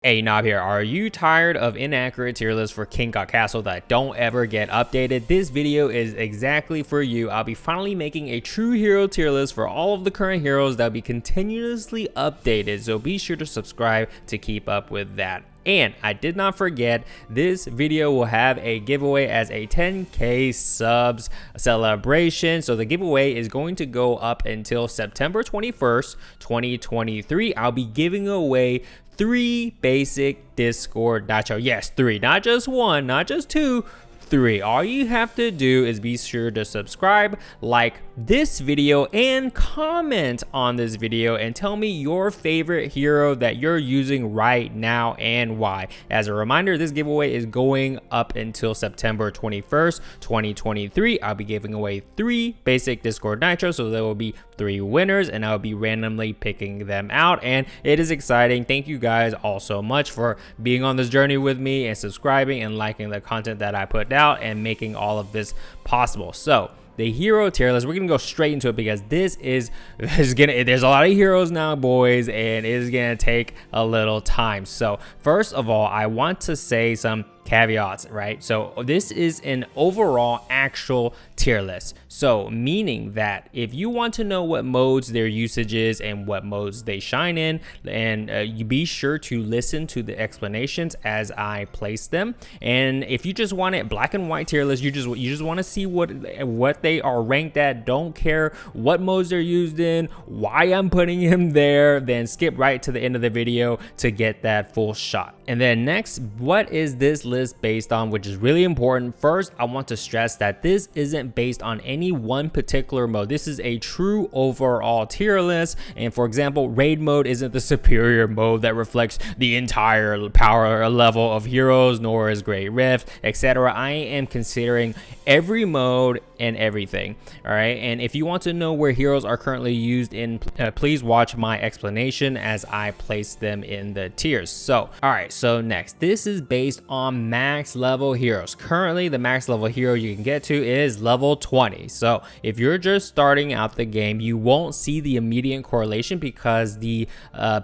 Hey Knob here, are you tired of inaccurate tier lists for King Castle that don't ever get updated? This video is exactly for you. I'll be finally making a true hero tier list for all of the current heroes that will be continuously updated, so be sure to subscribe to keep up with that. And I did not forget, this video will have a giveaway as a 10k subs celebration. So the giveaway is going to go up until September 21st, 2023. I'll be giving away 3 basic Discord nacho. Yes, 3, not just 1, not just 2, 3. All you have to do is be sure to subscribe, like this video, and comment on this video and tell me your favorite hero that you're using right now and why. As a reminder, this giveaway is going up until September 21st, 2023. I'll be giving away 3 basic Discord Nitro, so there will be 3 winners and I'll be randomly picking them out, and it is exciting. Thank you guys all so much for being on this journey with me and subscribing and liking the content that I put out and making all of this possible. So the hero tier list, we're gonna go straight into it because there's a lot of heroes now, boys, and it is gonna take a little time. So first of all, I want to say some caveats, right? So this is an overall actual tier list, so meaning that if you want to know what modes their usage is and what modes they shine in, and you be sure to listen to the explanations as I place them. And if you just want it black and white tier list, you just want to see what they are ranked at, don't care what modes they're used in, why I'm putting him there, then skip right to the end of the video to get that full shot. And then next, what is this list based on, which is really important. First, I want to stress that this isn't based on any one particular mode. This is a true overall tier list, and for example, raid mode isn't the superior mode that reflects the entire power level of heroes, nor is Great Rift, etc. I am considering every mode and everything. All right, and if you want to know where heroes are currently used in, please watch my explanation as I place them in the tiers. So all right, so next, this is based on max level heroes. Currently the max level hero you can get to is level 20. So if you're just starting out the game, you won't see the immediate correlation because the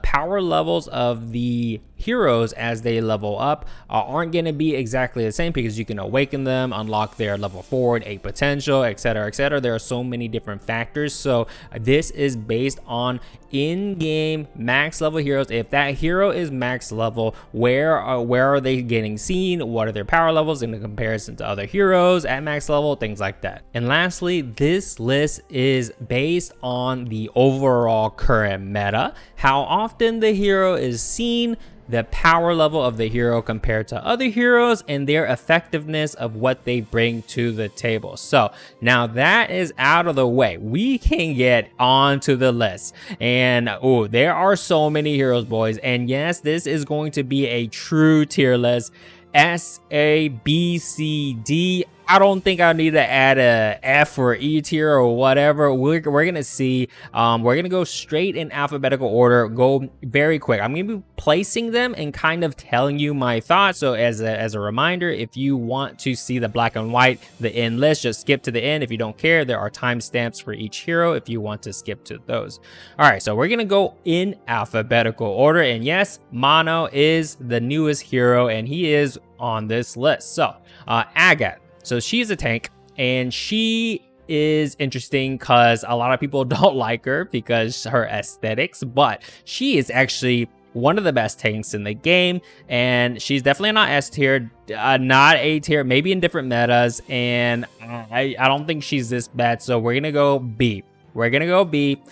power levels of the heroes as they level up aren't going to be exactly the same, because you can awaken them, unlock their level 4 and 8 potential, etc, etc. There are so many different factors. So this is based on in-game max level heroes. If that hero is max level, where are they getting seen, what are their power levels in comparison to other heroes at max level, things like that. And lastly, this list is based on the overall current meta, how often the hero is seen, the power level of the hero compared to other heroes, and their effectiveness of what they bring to the table. So now that is out of the way, we can get onto the list. And oh, there are so many heroes, boys, and yes, this is going to be a true tier list. S, A, B, C, D. I don't think I need to add a F or E tier or whatever. We're gonna see. We're gonna go straight in alphabetical order, go very quick. I'm gonna be placing them and kind of telling you my thoughts. So as a reminder, if you want to see the black and white, the end list, just skip to the end. If you don't care, there are timestamps for each hero if you want to skip to those. All right, so we're gonna go in alphabetical order, and yes, Mano is the newest hero and he is on this list. So Agathe. So she's a tank, and she is interesting because a lot of people don't like her because her aesthetics, but she is actually one of the best tanks in the game, and she's definitely not S tier, not A tier, maybe in different metas, and I don't think she's this bad, so we're gonna go B. We're gonna go B.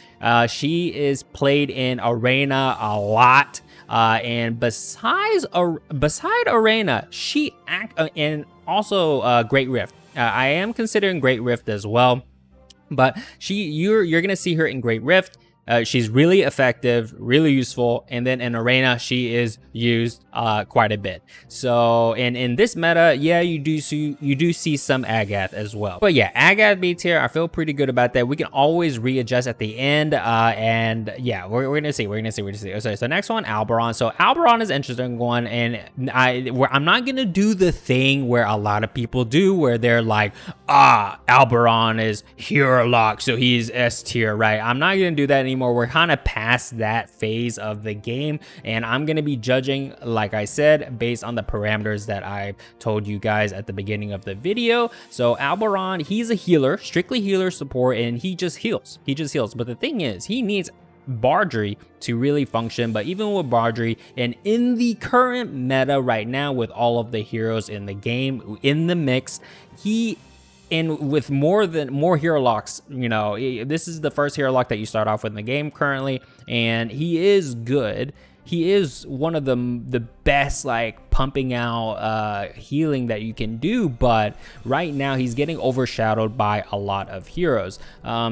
She is played in Arena a lot, and beside Arena, and also Great Rift. I am considering Great Rift as well, but you're gonna see her in Great Rift. She's really effective, really useful, and then in Arena she is used quite a bit. So in this meta, yeah, you do see some Agathe as well. But yeah, Agathe B tier, I feel pretty good about that. We can always readjust at the end, and yeah, we're gonna see. Okay, so next one, Alberon. So Alberon is an interesting one, and I'm not gonna do the thing where a lot of people do, where they're like, Alberon is hero lock, so he's S tier, right? I'm not gonna do that anymore. anymore. We're kind of past that phase of the game, and I'm going to be judging, like I said, based on the parameters that I told you guys at the beginning of the video. So Alberon, he's a healer, strictly healer support, and he just heals. But the thing is, he needs Bardrey to really function. But even with Bardrey, and in the current meta right now, with all of the heroes in the game in the mix, and with more hero locks, you know, this is the first hero lock that you start off with in the game currently, and he is good. He is one of the best, like, pumping out healing that you can do, but right now he's getting overshadowed by a lot of heroes. I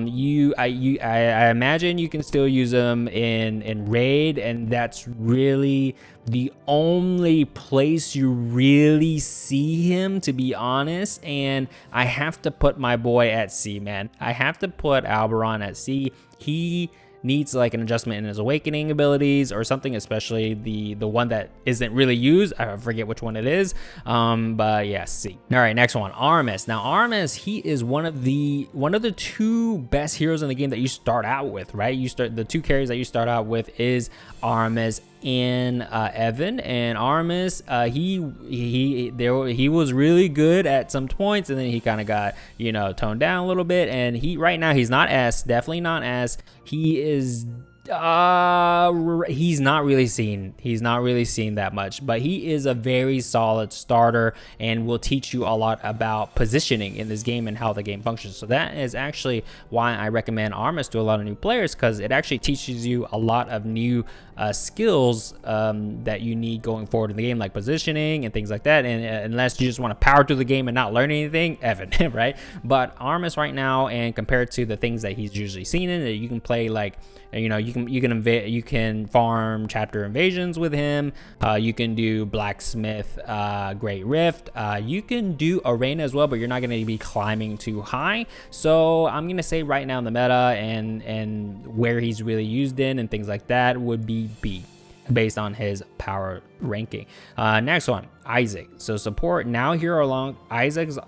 imagine you can still use him in raid, and that's really the only place you really see him, to be honest. And I have to put my boy at C, man. I have to put Alberon at C. He needs like an adjustment in his awakening abilities or something, especially the one that isn't really used. I forget which one it is, but yeah, C. All right, next one, Aramis. Now Aramis, he is one of the two best heroes in the game that you start out with, right? The two carries that you start out with is Aramis and Evan. And Aramis, he was really good at some points, and then he kind of got, you know, toned down a little bit. And right now he's not S, definitely not S. He is he's not really seen that much, but he is a very solid starter and will teach you a lot about positioning in this game and how the game functions. So that is actually why I recommend Aramis to a lot of new players, because it actually teaches you a lot of new skills that you need going forward in the game, like positioning and things like that. And unless you just want to power through the game and not learn anything, Evan, right? But Aramis right now, and compared to the things that he's usually seen in it, you can play, like, you know, you can farm chapter invasions with him. You can do blacksmith, Great Rift. You can do arena as well, but you're not going to be climbing too high. So I'm going to say right now in the meta and where he's really used in and things like that would be B, based on his power ranking. Next one, Asiaq. So support, now hero along. Asiaq's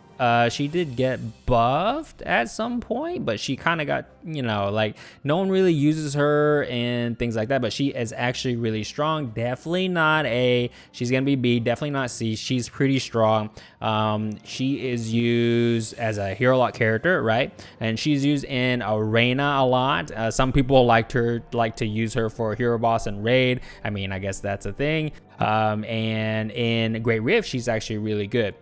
she did get buffed at some point, but she kind of got, you know, like, no one really uses her and things like that, but she is actually really strong. Definitely not A. She's gonna be B, definitely not C. She's pretty strong. She is used as a hero lock character, right? And she's used in arena a lot. Some people like to use her for hero boss and raid. I mean, I guess that's a thing. And in Great Rift, she's actually really good.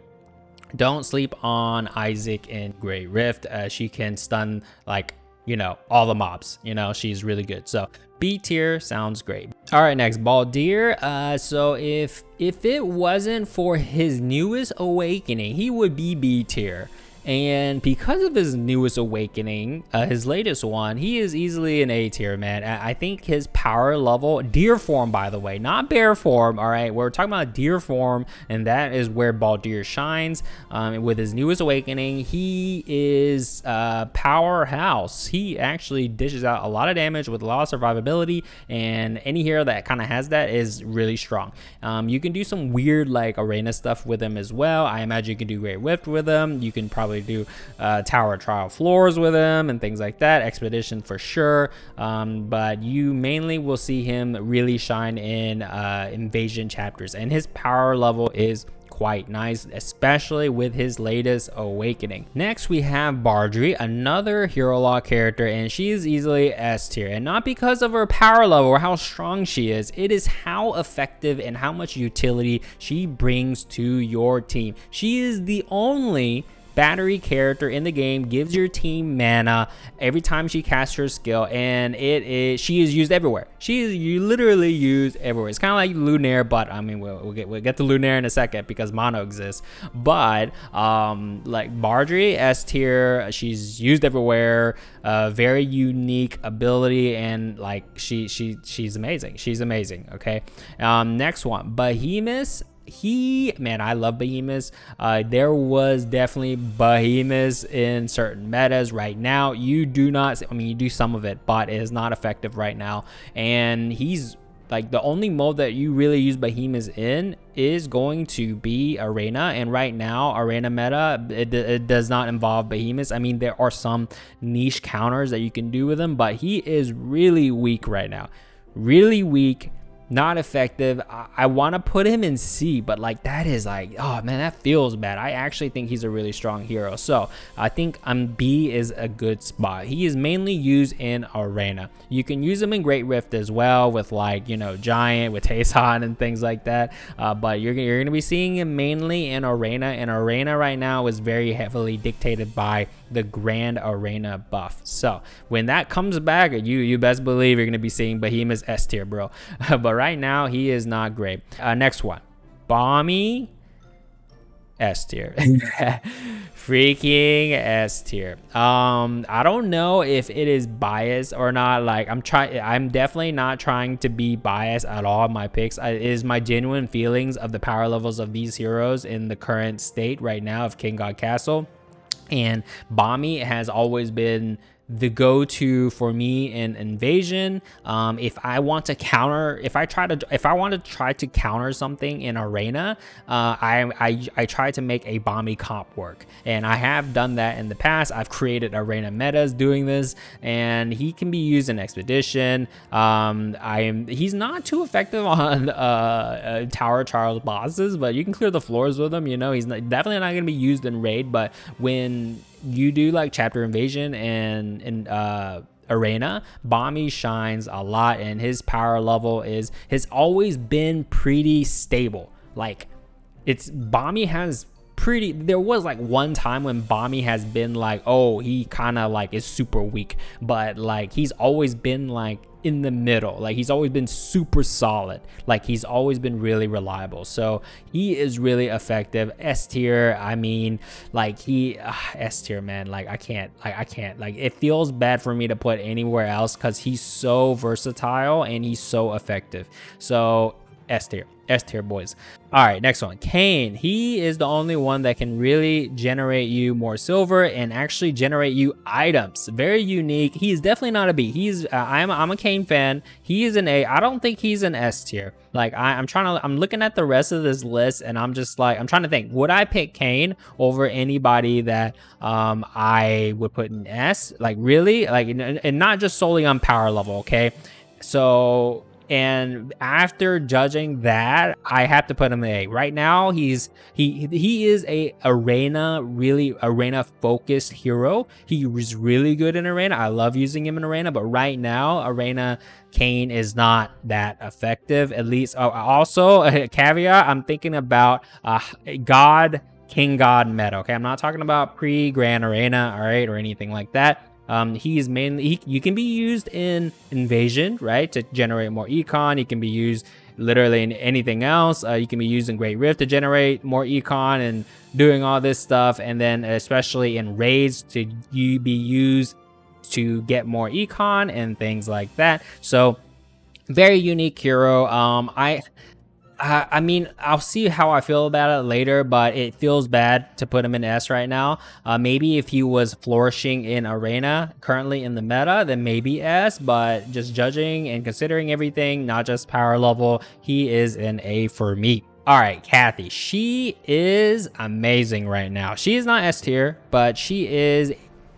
Don't sleep on Asiaq in Great Rift. She can stun, like, you know, all the mobs. You know, she's really good. So B tier sounds great. All right, next, Baldir. So if it wasn't for his newest awakening, he would be B tier. And because of his newest awakening, his latest one, he is easily an A tier, man. I think his power level, deer form, by the way, not bear form. All right, we're talking about deer form, and that is where Baldir shines. With his newest awakening, he is powerhouse. He actually dishes out a lot of damage with a lot of survivability, and any hero that kind of has that is really strong. You can do some weird, like, arena stuff with him as well. I imagine you can do Great Rift with him. You can probably do tower trial floors with him and things like that, expedition for sure, but you mainly will see him really shine in invasion chapters, and his power level is quite nice, especially with his latest awakening. Next, we have Bardrey, another hero lock character, and she is easily S tier, and not because of her power level or how strong she is. It is how effective and how much utility she brings to your team. She is the only battery character in the game, gives your team mana every time she casts her skill, and she is used everywhere. You literally used everywhere. It's kind of like Lunaire, but I mean, we'll get to Lunaire in a second because Mano exists. But like Bardrey, S tier, she's used everywhere. Very unique ability, and like she's amazing. She's amazing. Okay. Next one, Behemus. Man, I love Behemus. There was definitely Behemus in certain metas. Right now, you do not, I mean, you do some of it, but it is not effective right now. And he's like the only mode that you really use Behemus in is going to be Arena, and right now Arena meta, it does not involve Behemus. I mean, there are some niche counters that you can do with him, but he is really weak right now, really weak, not effective. I want to put him in C, but like that is like, oh man, that feels bad. I actually think he's a really strong hero, so I think B is a good spot. He is mainly used in Arena. You can use him in Great Rift as well with, like, you know, Giant with Tayson and things like that, but you're gonna be seeing him mainly in Arena, and Arena right now is very heavily dictated by the Grand Arena buff. So when that comes back, you best believe you're gonna be seeing Behemus S tier, bro. But right now he is not great. Next one, Bombie S tier. Freaking S tier. I don't know if it is biased or not. Like, I'm definitely not trying to be biased at all in my picks. It is my genuine feelings of the power levels of these heroes in the current state right now of King God Castle. And Bombie has always been the go-to for me in invasion. If I want to counter, if I want to try to counter something in Arena, I try to make a Bombie comp work, and I have done that in the past. I've created Arena metas doing this, and he can be used in Expedition. He's not too effective on Tower Charles bosses, but you can clear the floors with him. You know, he's definitely not going to be used in raid, but when you do like chapter invasion and Arena, Bombie shines a lot, and his power level has always been pretty stable. Like, Bombie has there was like one time when Bombie has been like, oh, he kind of like is super weak, but like he's always been like in the middle. Like, he's always been super solid. Like, he's always been really reliable. So he is really effective. S tier, I mean, like S tier, man. Like, I can't, like, it feels bad for me to put anywhere else because he's so versatile and he's so effective. So S tier, boys. All right, next one, Cain. He is the only one that can really generate you more silver and actually generate you items. Very unique. He's definitely not a B. I'm a Cain fan. He is an A. I don't think he's an S tier. Like, I'm looking at the rest of this list, and I'm just like, I'm trying to think, would I pick Cain over anybody that I would put in S? Like, really? Like, and not just solely on power level, okay? So, and after judging that, I have to put him in A. Right now, he is a really arena focused hero. He was really good in Arena. I love using him in Arena, but right now, Arena Cain is not that effective. At least, also a caveat, I'm thinking about King God meta. Okay, I'm not talking about pre-Grand Arena, all right, or anything like that. He is mainly, you can be used in invasion, right, to generate more econ. He can be used literally in anything else. You can be used in Great Rift to generate more econ and doing all this stuff, and then especially in raids to be used to get more econ and things like that. So very unique hero. I mean, I'll see how I feel about it later, but it feels bad to put him in S right now. Maybe if he was flourishing in Arena currently in the meta, then maybe S, but just judging and considering everything, not just power level, he is an A for me. All right, Cathy. She is amazing right now. She is not S tier, but she is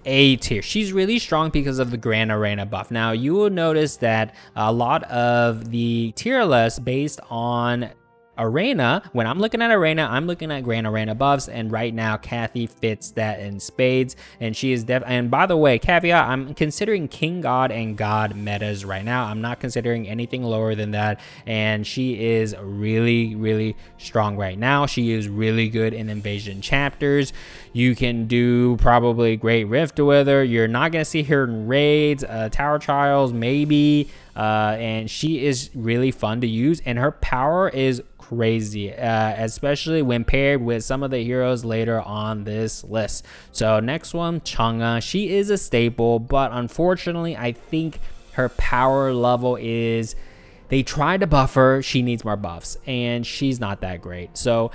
A tier. She's really strong because of the Grand Arena buff. Now, you will notice that a lot of the tier lists based on Arena, when I'm looking at Arena, I'm looking at Grand Arena buffs, and right now Cathy fits that in spades, and she is and by the way, caveat, I'm considering King God and God metas right now. I'm not considering anything lower than that, and she is really, really strong right now. She is really good in invasion chapters. You can do probably Great Rift with her. You're not gonna see her in raids, Tower Trials maybe, and she is really fun to use, and her power is crazy, especially when paired with some of the heroes later on this list. So next one, Chung Ah. She is a staple, but unfortunately I think her power level is, they tried to buff her, she needs more buffs, and she's not that great. So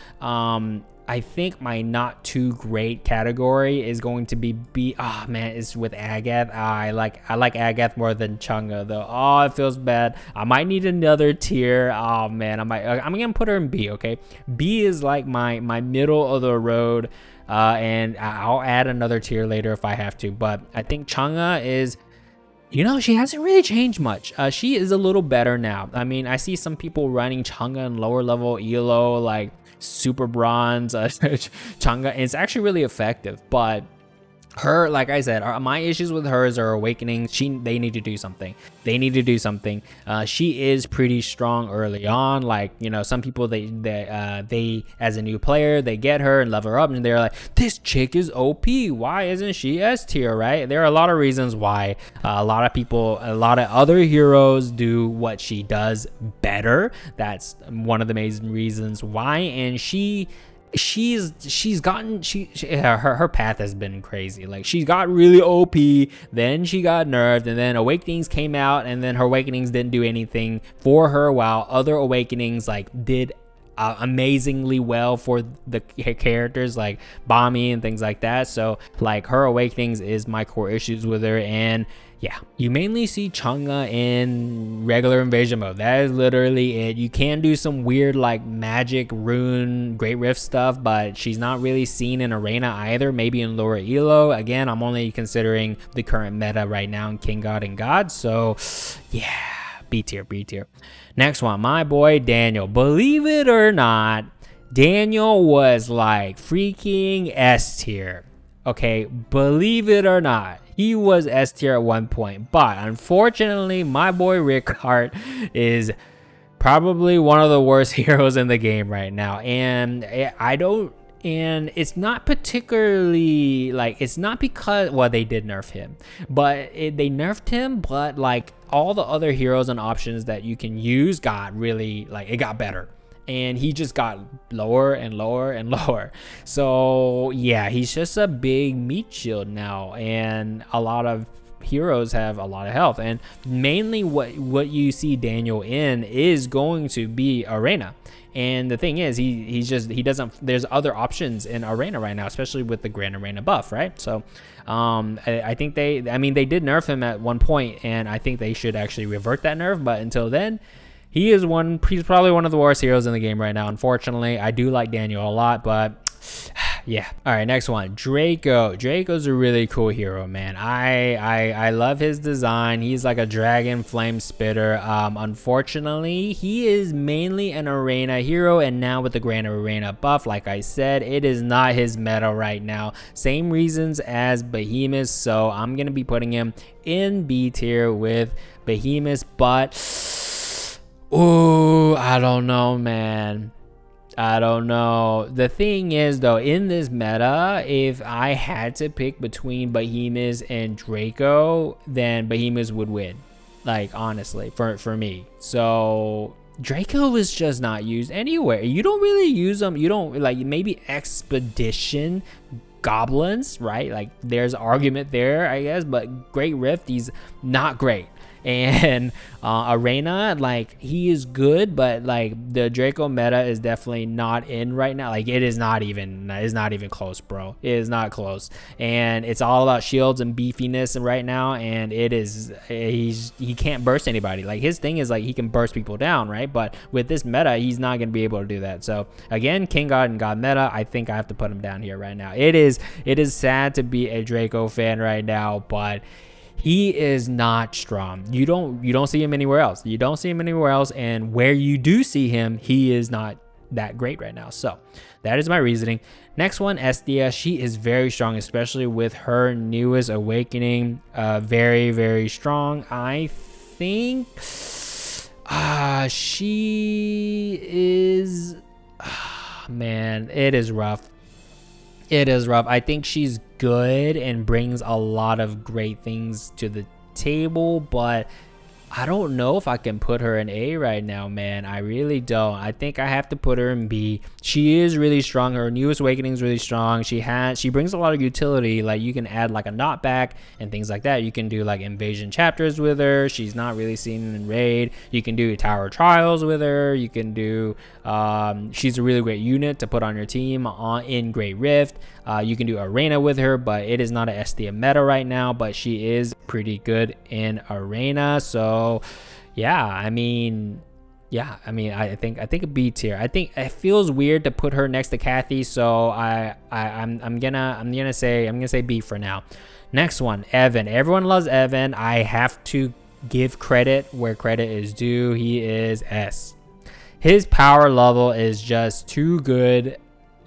I think my not too great category is going to be oh man, it's with Agathe. I like Agathe more than Chung Ah though. Oh, it feels bad. I might need another tier. Oh man, I'm gonna put her in B. Okay, B is like my middle of the road, and I'll add another tier later if I have to. But I think Chung Ah is, you know, she hasn't really changed much. She is a little better now. I mean, I see some people running Chung Ah in lower level ELO, like super bronze Chung Ah. It's actually really effective, but her, like I said, my issues with her is her awakening. They need to do something. She is pretty strong early on. Like, you know, some people they as a new player, they get her and level her up and they're like, this chick is OP. Why isn't she S tier, right? There are a lot of reasons why. A lot of other heroes do what she does better. That's one of the main reasons why. And her path has been crazy. Like, she got really OP, then she got nerfed, and then awakenings came out, and then her awakenings didn't do anything for her, while other awakenings like did amazingly well for the characters like Bombie and things like that. So like, her awakenings is my core issues with her. And yeah, you mainly see Chung Ah in regular invasion mode. That is literally it. You can do some weird like magic rune great rift stuff, but she's not really seen in arena either. Maybe in lower elo. Again, I'm only considering the current meta right now in King God and God. So yeah, B tier. Next one, my boy Daniel. Believe it or not, Daniel was like freaking S tier. Okay, believe it or not, he was S tier at one point, but unfortunately, my boy Rickard is probably one of the worst heroes in the game right now. And it's not particularly like, it's not because, well, they did nerf him, but they nerfed him, but like all the other heroes and options that you can use got really, like, it got better. And he just got lower and lower and lower. So yeah, he's just a big meat shield now, and a lot of heroes have a lot of health, and mainly what you see Daniel in is going to be arena. And the thing is, he doesn't, there's other options in arena right now, especially with the grand arena buff, right? So I think they did nerf him at one point, and I think they should actually revert that nerf. But until then, he's probably one of the worst heroes in the game right now, unfortunately. I do like Daniel a lot, but yeah. All right, next one, Draco. Draco's a really cool hero, man. I love his design. He's like a dragon flame spitter. Unfortunately, he is mainly an arena hero, and now with the grand arena buff, like I said, it is not his meta right now. Same reasons as Behemus, so I'm gonna be putting him in B tier with Behemus, but oh, I don't know, man. I don't know. The thing is, though, in this meta, if I had to pick between Behemus and Draco, then Behemus would win. Like, honestly, for me. So Draco is just not used anywhere. You don't really use them. You don't, like, maybe Expedition goblins, right? Like, there's argument there, I guess, but Great Rift, he's not great. And arena, like, he is good, but like the Draco meta is definitely not in right now. Like, it's not even close, bro. It is not close, and it's all about shields and beefiness right now. And he can't burst anybody. Like, his thing is like, he can burst people down, right? But with this meta, he's not gonna be able to do that. So again, King God and God meta, I think I have to put him down here right now. It is sad to be a Draco fan right now, but he is not strong. You don't see him anywhere else. And where you do see him, he is not that great right now. So that is my reasoning. Next one, Esthea. She is very strong, especially with her newest awakening. Very, very strong. I think she is, man, it is rough. I think she's good and brings a lot of great things to the table, but I don't know if I can put her in A right now, man. I really don't. I think I have to put her in B. She is really strong. Her newest awakening is really strong. She brings a lot of utility. Like, you can add like a knockback and things like that. You can do like invasion chapters with her. She's not really seen in raid. You can do tower trials with her. You can do she's a really great unit to put on your team in Great Rift. You can do arena with her, but it is not an Esthea meta right now, but she is pretty good in arena. So yeah, I mean, I think a B tier. I think it feels weird to put her next to Cathy, so I'm gonna say B for now. Next one, Evan. Everyone loves Evan. I have to give credit where credit is due. He is S. His power level is just too good.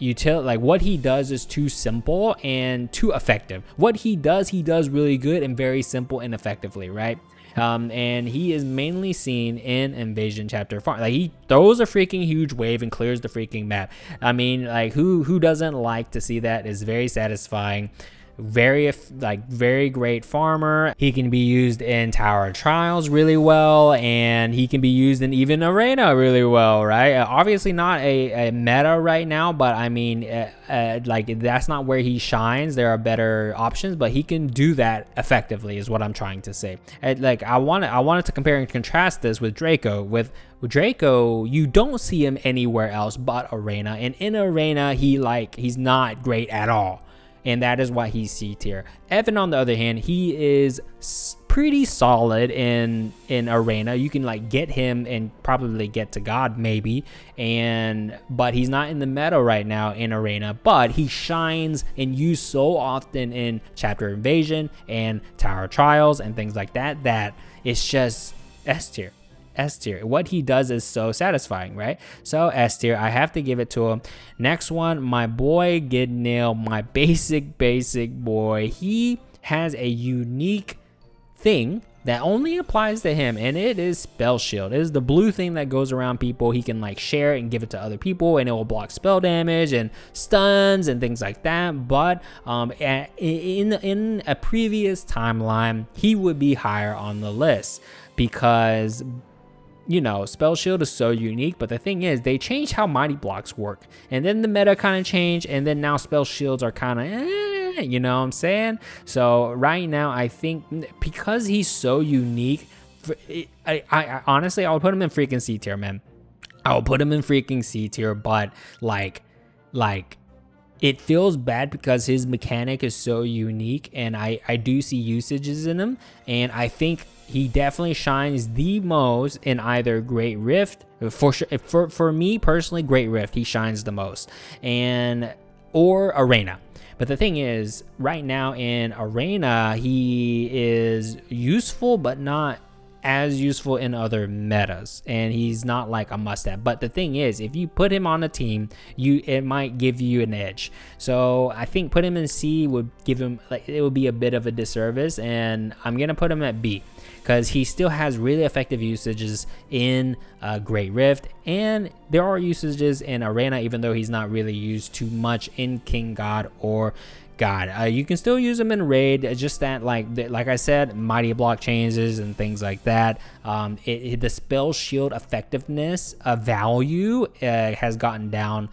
Like, what he does is too simple and too effective. What he does really good and very simple and effectively, right? And he is mainly seen in Invasion Chapter 4. Like, he throws a freaking huge wave and clears the freaking map. I mean, like, who doesn't like to see that? Is very satisfying. Very great farmer. He can be used in tower trials really well, and he can be used in even arena really well, right? Obviously not a meta right now, but I mean, like, that's not where he shines. There are better options, but he can do that effectively is what I'm trying to say. Like, I wanted to compare and contrast this with Draco. With Draco, you don't see him anywhere else but arena, and in arena he's not great at all. And that is why he's C tier. Evan, on the other hand, he is pretty solid in arena. You can like get him and probably get to God maybe, but he's not in the meta right now in arena. But he shines and used so often in chapter invasion and tower trials and things like that. That it's just S tier. S tier. What he does is so satisfying, right? So S tier, I have to give it to him. Next one, my boy Gidnil, my basic boy. He has a unique thing that only applies to him, and it is spell shield. It is the blue thing that goes around people. He can like share it and give it to other people, and it will block spell damage and stuns and things like that. But in a previous timeline, he would be higher on the list because, you know, spell shield is so unique. But the thing is, they changed how mighty blocks work, and then the meta kind of changed, and then now spell shields are kind of you know what I'm saying? So right now, I think because he's so unique, I honestly, I would put him in freaking C tier, man. I will put him in freaking C tier, but like it feels bad because his mechanic is so unique, and I do see usages in him, and I think he definitely shines the most in either Great Rift, for sure. For me personally, Great Rift, he shines the most, or Arena. But the thing is, right now in Arena, he is useful, but not as useful in other metas, and he's not like a must-have. But the thing is, if you put him on a team, it might give you an edge. So I think put him in C would give him, like, it would be a bit of a disservice, and I'm gonna put him at B because he still has really effective usages in Great Rift, and there are usages in Arena, even though he's not really used too much in King God or God. You can still use them in raid, just that like I said, mighty block changes and things like that. The spell shield effectiveness value has gotten down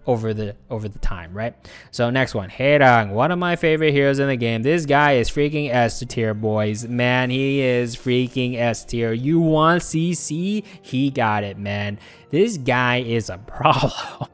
over the time, right? So next one, Haerang, one of my favorite heroes in the game. This guy is freaking S tier, boys. Man, he is freaking S tier. You want CC? He got it, man. This guy is a problem.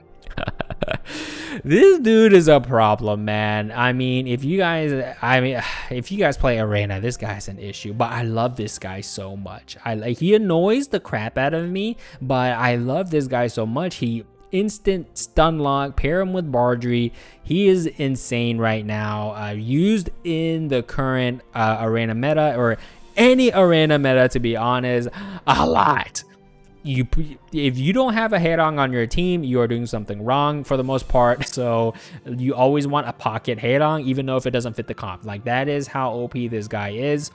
This dude is a problem, man. I mean, if you guys play Arena, this guy's an issue. But I love this guy so much. He annoys the crap out of me, but I love this guy so much. He instant stun lock, pair him with Bardrey. He is insane right now. Used in the current Arena meta, or any Arena meta, to be honest, a lot. If you don't have a Haerang on your team, you are doing something wrong for the most part. So you always want a pocket Haerang, even though if it doesn't fit the comp. Like, that is how OP this guy is.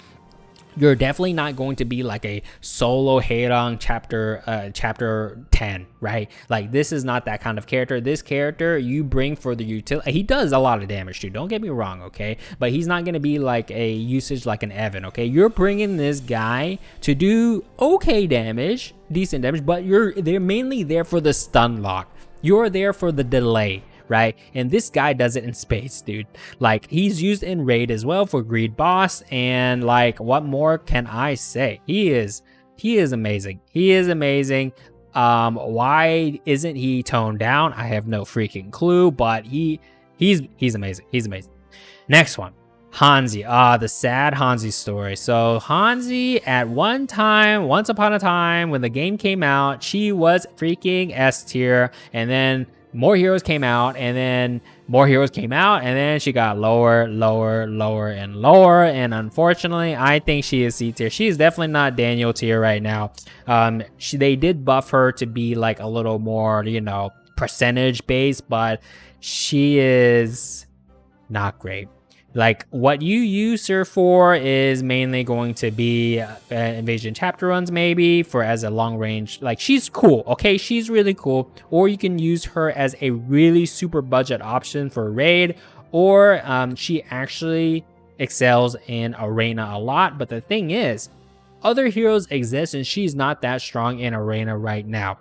You're definitely not going to be like a solo Haerang chapter 10, right? Like, this is not that kind of character. This character you bring for the utility. He does a lot of damage too, don't get me wrong, okay? But he's not going to be like a usage like an Evan, okay? You're bringing this guy to do okay damage, decent damage, but they're mainly there for the stun lock. You're there for the delay, right? And this guy does it in spades, dude. Like, he's used in raid as well for greed boss, and like, what more can I say? He is amazing. He is amazing. Why isn't he toned down? I have no freaking clue, but he's amazing. He's amazing. Next one, Hansi. The sad Hansi story. So Hansi, at once upon a time, when the game came out, she was freaking S tier, and then more heroes came out, and then more heroes came out, and then she got lower, and lower. And unfortunately, I think she is C tier. She is definitely not Daniel tier right now. They did buff her to be like a little more, percentage based, but she is not great. Like, what you use her for is mainly going to be invasion chapter runs, maybe for as a long range. Like, she's cool, okay? She's really cool. Or you can use her as a really super budget option for raid, or she actually excels in arena a lot. But the thing is, other heroes exist, and she's not that strong in arena right now.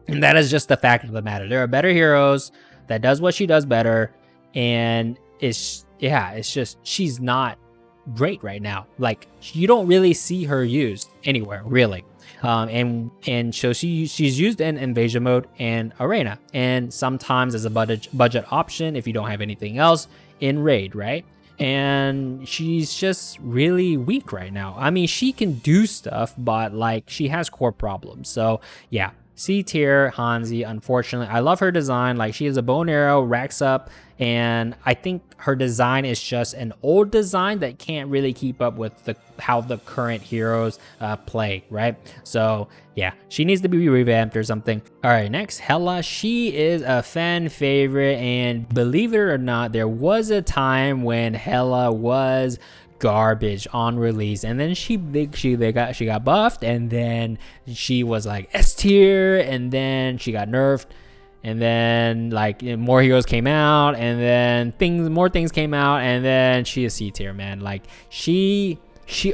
And that is just the fact of the matter. There are better heroes that does what she does better, and it's just, she's not great right now. Like, you don't really see her used anywhere, really. And so she's used in invasion mode and arena, and sometimes as a budget option if you don't have anything else in raid, right? And she's just really weak right now. I mean, she can do stuff, but like, she has core problems. So yeah, C tier Hansi, unfortunately. I love her design. Like, she has a bow and arrow, racks up, and I think her design is just an old design that can't really keep up with how the current heroes play, right? So yeah, she needs to be revamped or something. All right, next, Hela. She is a fan favorite, and believe it or not, there was a time when Hela was garbage on release, and then she got buffed, and then she was like S tier, and then she got nerfed, and then like more heroes came out, and then more things came out, and then she is C tier, man. Like,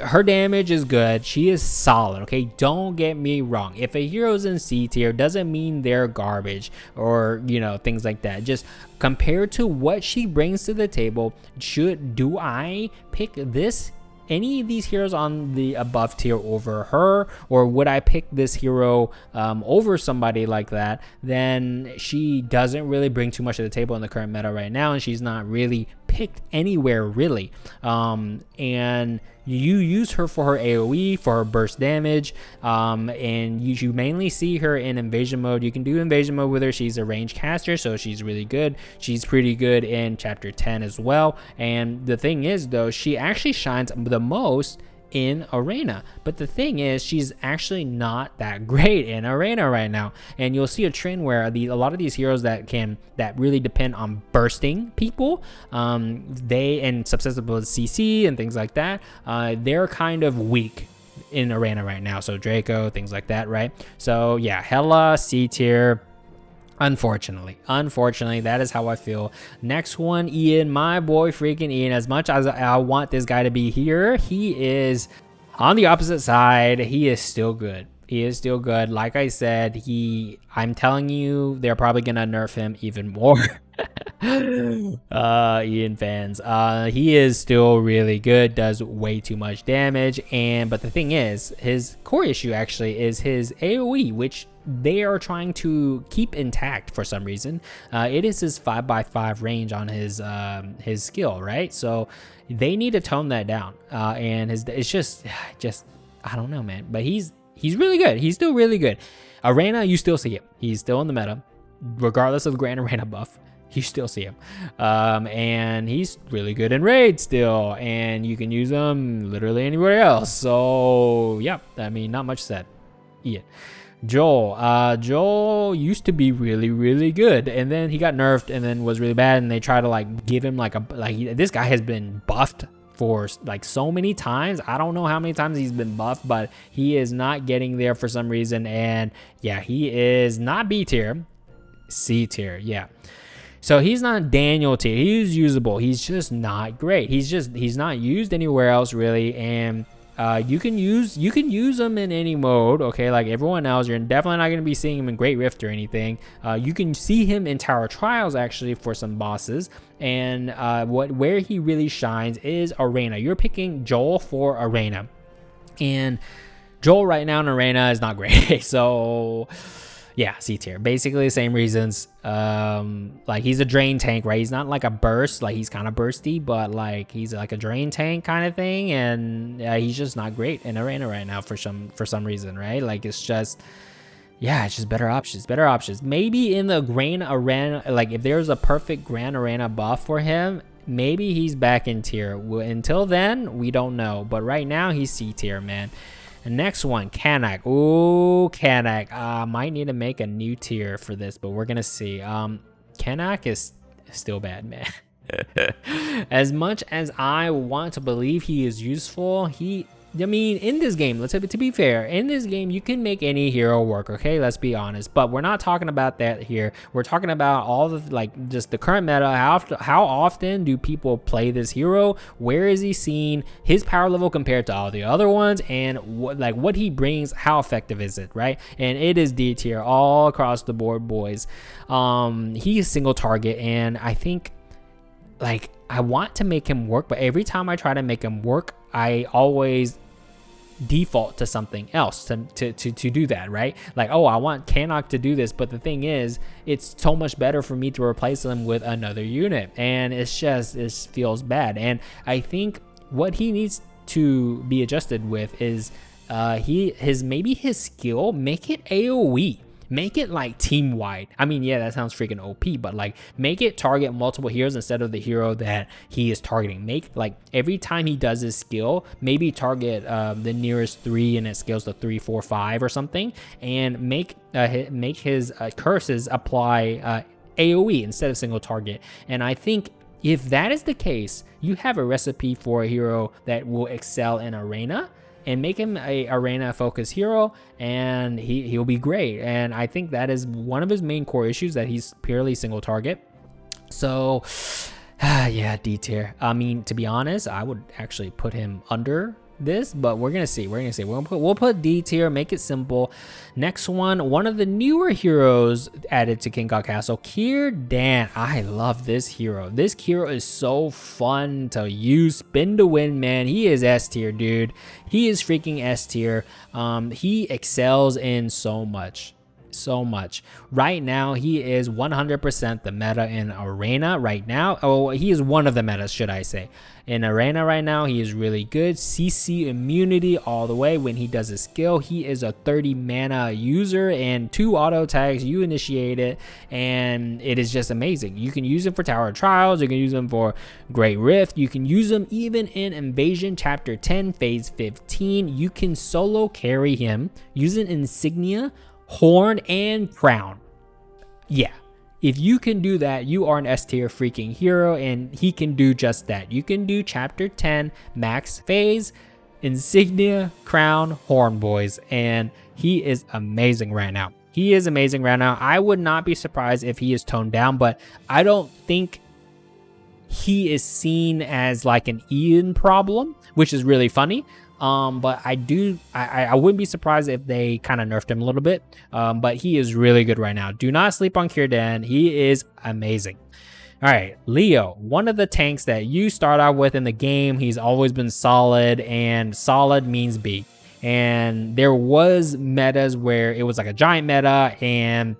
her damage is good. She is solid, okay? Don't get me wrong. If a hero's in C tier, doesn't mean they're garbage or, things like that. Just compared to what she brings to the table, do I pick any of these heroes on the above tier over her, or would I pick this hero over somebody like that? Then she doesn't really bring too much to the table in the current meta right now, and she's not really picked anywhere, really. And you use her for her AoE, for her burst damage, and you mainly see her in invasion mode. You can do invasion mode with her. She's a range caster, so she's really good. She's pretty good in chapter 10 as well. And the thing is, though, she actually shines the most in arena, but the thing is, she's actually not that great in arena right now. And you'll see a trend where a lot of these heroes that really depend on bursting people, and susceptible to CC and things like that, they're kind of weak in arena right now. So Draco, things like that, right? So yeah, Hela C tier. Unfortunately, that is how I feel. Next one, Ian, my boy freaking Ian. As much as I want this guy to be here, he is on the opposite side. He is still good. Like I said, I'm telling you, they're probably gonna nerf him even more. Ian fans, he is still really good, does way too much damage, but the thing is, his core issue actually is his AoE, which they are trying to keep intact for some reason. It is his 5x5 range on his skill, right? So they need to tone that down, and it's just I don't know, man. But he's really good. He's still really good. Arena, you still see him. He's still in the meta, regardless of Grand Arena buff. You still see him, and he's really good in raid still, and you can use him literally anywhere else. So yeah, I mean, not much said. Yeah. Joel used to be really good, and then he got nerfed and then was really bad, and they try to like give him this guy has been buffed for like so many times. I don't know how many times he's been buffed, but he is not getting there for some reason. And yeah, he is not B tier, C tier. Yeah. So he's not Daniel tier. He's usable. He's just not great. He's not used anywhere else really. And you can use him in any mode, okay? Like everyone else, you're definitely not going to be seeing him in Great Rift or anything. You can see him in Tower Trials actually for some bosses, and where he really shines is Arena. You're picking Joel for Arena, and Joel right now in Arena is not great. So yeah, C tier. Basically the same reasons. Like he's a drain tank, right? He's not like a burst, like he's kind of bursty, but like he's like a drain tank kind of thing, and he's just not great in Arena right now for some reason, right? Like it's just, yeah, it's just better options. Maybe in the Grand Arena, like if there's a perfect Grand Arena buff for him, maybe he's back in tier. Until then, we don't know. But right now he's C tier, man. The next one, Kanak. Ooh, Kanak. Might need to make a new tier for this, but we're gonna see. Kanak is still bad, man. As much as I want to believe he is useful, I mean, in this game, to be fair, in this game, you can make any hero work, okay? Let's be honest. But we're not talking about that here. We're talking about all the, like, just the current meta. How often do people play this hero? Where is he seen? His power level compared to all the other ones, and what he brings, how effective is it, right? And it is D tier all across the board, boys. He is single target, and I think, like, I want to make him work, but every time I try to make him work, I always default to something else to do that, right? Like, oh, I want Kanak to do this, but the thing is, it's so much better for me to replace him with another unit, and it feels bad. And I think what he needs to be adjusted with is maybe his skill, make it AoE. Make it like team wide. I mean, yeah, that sounds freaking OP, but like make it target multiple heroes instead of the hero that he is targeting. Make like every time he does his skill, maybe target the nearest 3 and it scales to 3, 4, 5 or something, and make his curses apply AoE instead of single target. And I think if that is the case, you have a recipe for a hero that will excel in Arena, and make him a Arena focused hero, and he'll be great. And I think that is one of his main core issues, that he's purely single target. So yeah, D tier. I mean, to be honest, I would actually put him under this, but we're gonna see. We'll put D tier, make it simple. Next one of the newer heroes added to King God Castle, Kirdan. I love this hero. This hero is so fun to use. Spin to win, man. He is S tier, dude. He is freaking S tier. He excels in so much. Right now, he is 100% the meta in Arena right now. Oh, he is one of the metas, should I say. In Arena right now, he is really good. CC immunity all the way when he does his skill. He is a 30 mana user and 2 auto attacks. You initiate it, and it is just amazing. You can use him for Tower Trials. You can use him for Great Rift. You can use him even in Invasion Chapter 10, Phase 15. You can solo carry him using Insignia, Horn, and Crown. Yeah, if you can do that, you are an S tier freaking hero, and he can do just that. You can do Chapter 10 max phase, Insignia, Crown, Horn, boys, and he is amazing right now. I would not be surprised if he is toned down, but I don't think he is seen as like an Ian problem, which is really funny. But I wouldn't be surprised if they kind of nerfed him a little bit. But he is really good right now. Do not sleep on Kirdan. He is amazing. All right, Leo, one of the tanks that you start out with in the game. He's always been solid, and solid means B. And there was metas where it was like a giant meta, and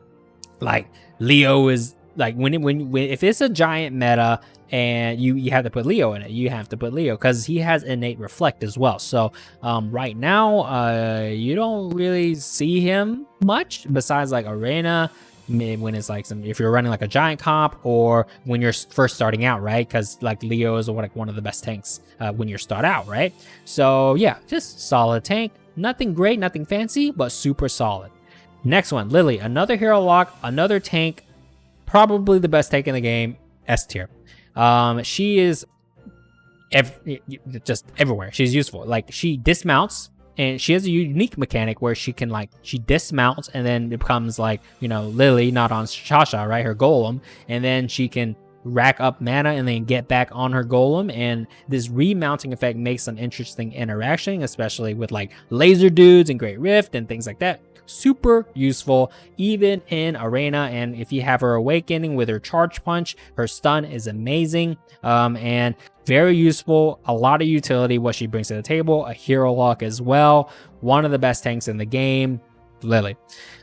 like Leo is like when if it's a giant meta and you have to put Leo in it, you have to put Leo because he has innate reflect as well. So right now you don't really see him much besides like Arena, when it's like if you're running like a giant comp, or when you're first starting out, right? Because like Leo is like one of the best tanks when you start out, right? So yeah, just solid tank. Nothing great, nothing fancy, but super solid. Next one, Lily, another hero lock, another tank, probably the best tank in the game, S tier. She is just everywhere. She's useful. Like, she dismounts, and she has a unique mechanic where she can, like, she dismounts and then it becomes like, you know, Lily, not on Shasha, right? Her golem. And then she can rack up mana and then get back on her golem. And this remounting effect makes some interesting interaction, especially with like laser dudes and Great Rift and things like that. Super useful even in arena. And if you have her awakening with her charge punch, her stun is amazing, and very useful. A lot of utility what she brings to the table. A hero lock as well. One of the best tanks in the game. Lily.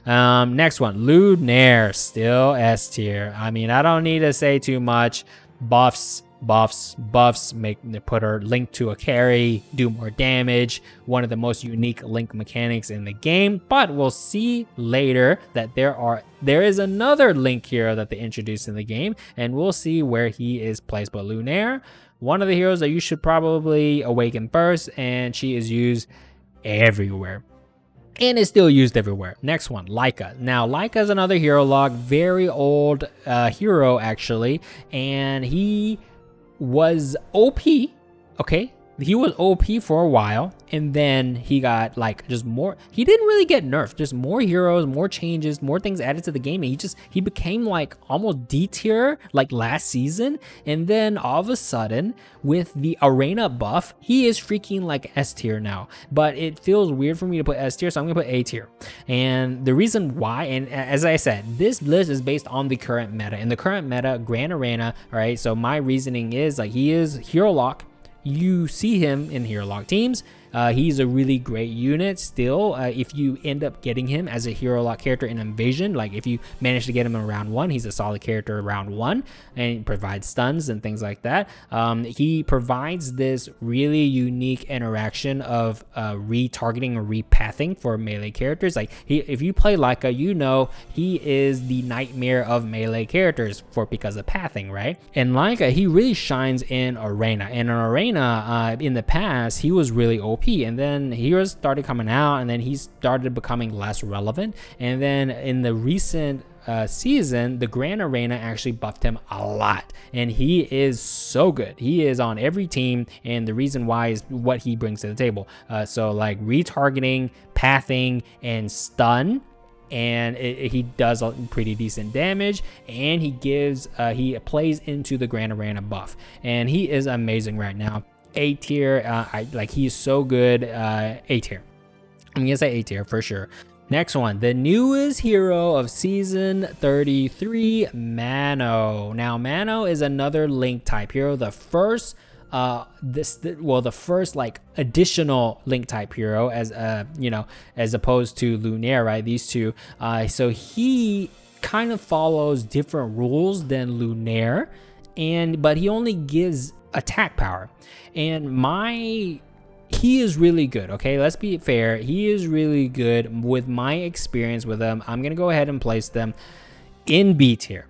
Next one, Lunaire, still S tier. I mean, I don't need to say too much. Buffs, put her linked to a carry, do more damage. One of the most unique link mechanics in the game. But we'll see later that there is another link hero that they introduced in the game, and we'll see where he is placed. But Lunaire, one of the heroes that you should probably awaken first, and she is used everywhere. And is still used everywhere. Next one, Lyca. Now, Lyca is another hero log, very old hero actually, and he was OP, okay? He was OP for a while, and then he got like just more. He didn't really get nerfed, just more heroes, more changes, more things added to the game, and he became like almost D tier like last season. And then all of a sudden, with the arena buff, he is freaking like S tier now. But it feels weird for me to put S tier, so I'm gonna put A tier. And the reason why, and as I said, this list is based on the current meta. In the current meta, Grand Arena, all right. So my reasoning is like he is hero lock. You see him in hero lock teams. He's a really great unit still. If you end up getting him as a hero lock character in Invasion, like if you manage to get him in round 1, he's a solid character round 1 and provides stuns and things like that. He provides this really unique interaction of retargeting or repathing for melee characters. Like if you play Lyca, you know he is the nightmare of melee characters because of pathing, right? And Lyca, he really shines in arena. And in arena, in the past, he was really OP. And then heroes started coming out, and then he started becoming less relevant. And then in the recent season, the Grand Arena actually buffed him a lot, and he is so good. He is on every team, and the reason why is what he brings to the table. So like retargeting, pathing, and stun. And he does pretty decent damage, and he plays into the Grand Arena buff, and he is amazing right now. A tier. He is so good. A tier. I'm gonna say A tier for sure. Next one, the newest hero of season 33, Mano. Now, Mano is another link type hero. The first the first like additional link type hero, as as opposed to Lunaire, right? These two. So he kind of follows different rules than Lunaire, but he only gives attack power. And he is really good, okay? Let's be fair. He is really good. With my experience with them, I'm gonna go ahead and place them in B tier.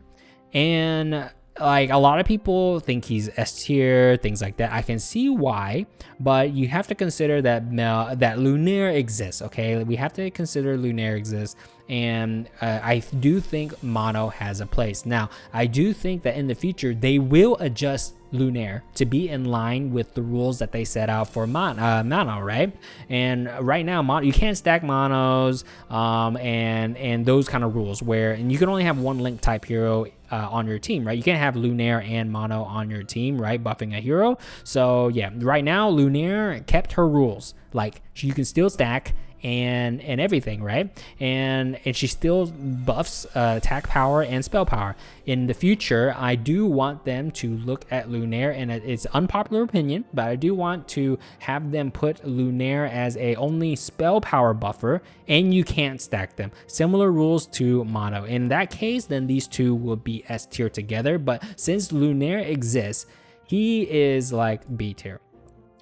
And like a lot of people think he's S tier, things like that. I can see why, but you have to consider that Lunaire exists, okay? We have to consider Lunaire exists, and I do think Mano has a place. Now, I do think that in the future they will adjust Lunaire to be in line with the rules that they set out for Mano, right? And right now, Mano, you can't stack Manos, and those kind of rules and you can only have one link type hero on your team, right? You can't have Lunaire and Mano on your team, right? Buffing a hero. So yeah, right now Lunaire kept her rules. Like you can still stack and everything, right? And she still buffs attack power and spell power. In the future, I do want them to look at Lunaire, and it's unpopular opinion, but I do want to have them put Lunaire as a only spell power buffer, and you can't stack them. Similar rules to Mano. In that case, then these two will be S tier together, but since Lunaire exists, he is like B tier.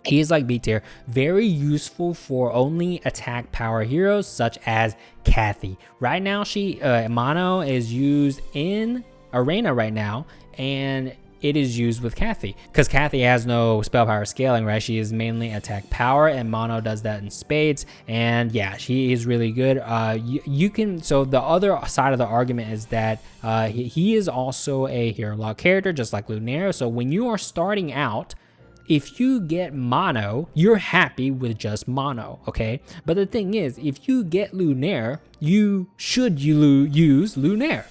He is like B tier, very useful for only attack power heroes such as Cathy. Right now, Mano is used in Arena right now, and it is used with Cathy because Cathy has no spell power scaling, right? She is mainly attack power, and Mano does that in spades. And yeah, she is really good. So the other side of the argument is that he is also a hero lock character, just like Lunaire. So when you are starting out, if you get Mano, you're happy with just Mano, okay? But the thing is, if you get Lunaire, you should use Lunaire,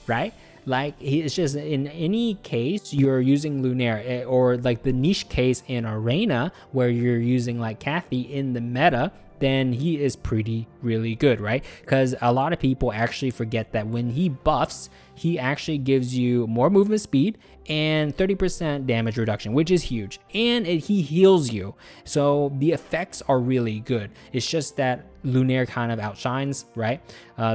right? Like, it's just in any case you're using Lunaire, or like the niche case in Arena where you're using like Cathy in the meta, then he is really good, right? Because a lot of people actually forget that when he buffs, he actually gives you more movement speed and 30% damage reduction, which is huge, and he heals you, so the effects are really good. It's just that Lunaire kind of outshines, right?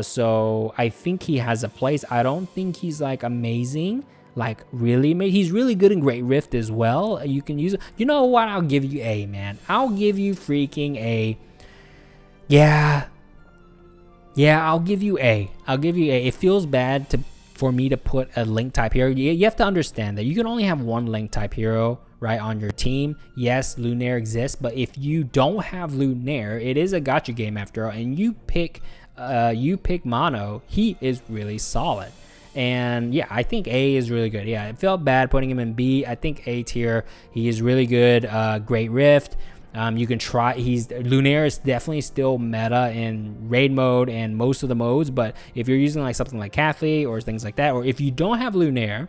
So I think he has a place. I don't think he's like amazing, like really amazing. He's really good in Great Rift as well. You can use it. You know what? I'll give you A, man. I'll give you freaking A. Yeah, I'll give you A. It feels bad for me to put a link type hero. You have to understand that you can only have one link type hero, right, on your team. Yes, Lunaire exists, but if you don't have Lunaire, it is a gacha game after all, and you pick Mano, he is really solid. And yeah, I think A is really good. Yeah, it felt bad putting him in B. I think A tier. He is really good. Great Rift. You can try. Lunaire is definitely still meta in raid mode and most of the modes, but if you're using like something like Cathy or things like that, or if you don't have Lunaire,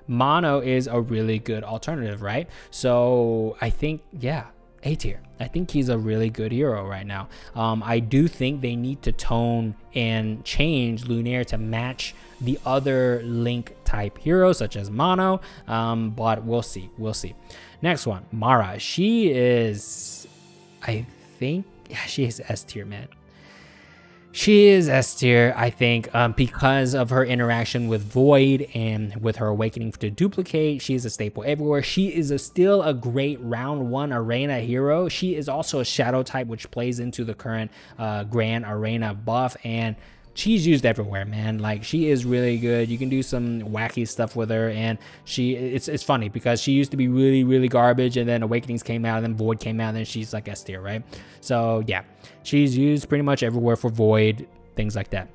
Mano is a really good alternative, right? So I think, yeah, A tier. I think he's a really good hero right now. I do think they need to tone and change Lunaire to match the other link type heroes such as Mano, but we'll see. Next one, Mara. She is, I think, yeah, she is S tier, man. She is S tier, I think, because of her interaction with Void and with her awakening to duplicate. She is a staple everywhere. She is still a great round 1 arena hero. She is also a shadow type, which plays into the current grand arena buff, and she's used everywhere, man. Like, she is really good. You can do some wacky stuff with her, and it's funny because she used to be really garbage, and then Awakenings came out, and then Void came out, and then she's like S tier, right? So yeah, she's used pretty much everywhere for Void, things like that.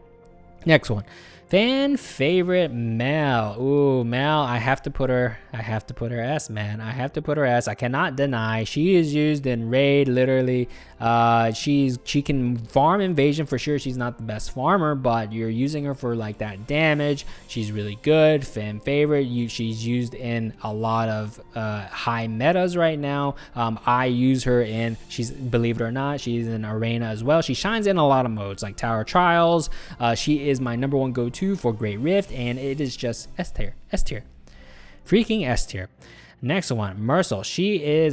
Next one, fan favorite Mel. Ooh, Mel, I have to put her S, man. I have to put her S. I cannot deny she is used in raid, literally. She can farm invasion for sure. She's not the best farmer, but you're using her for like that damage. She's really good, fan favorite. She's used in a lot of high metas right now. I use her in, believe it or not, she's in arena as well. She shines in a lot of modes like Tower Trials. She is my number 1 go-to for Great Rift, and it is just S tier, freaking S tier. Next one, Mirsyl.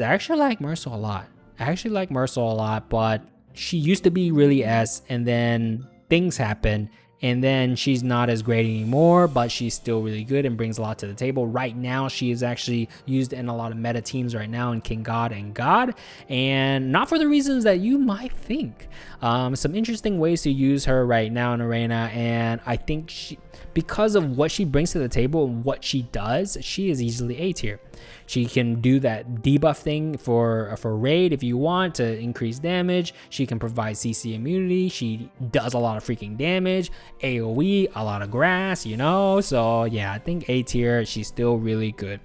I actually like Mirsyl a lot. But she used to be really S, and then things happened, and then she's not as great anymore, but she's still really good and brings a lot to the table. Right now, she is actually used in a lot of meta teams right now in King God and God, and not for the reasons that you might think. Some interesting ways to use her right now in Arena, and I think because of what she brings to the table and what she does, she is easily A tier. She can do that debuff thing for raid if you want to increase damage. She can provide CC immunity. She does a lot of freaking damage. AoE, a lot of grass, you know? So yeah, I think A tier. She's still really good.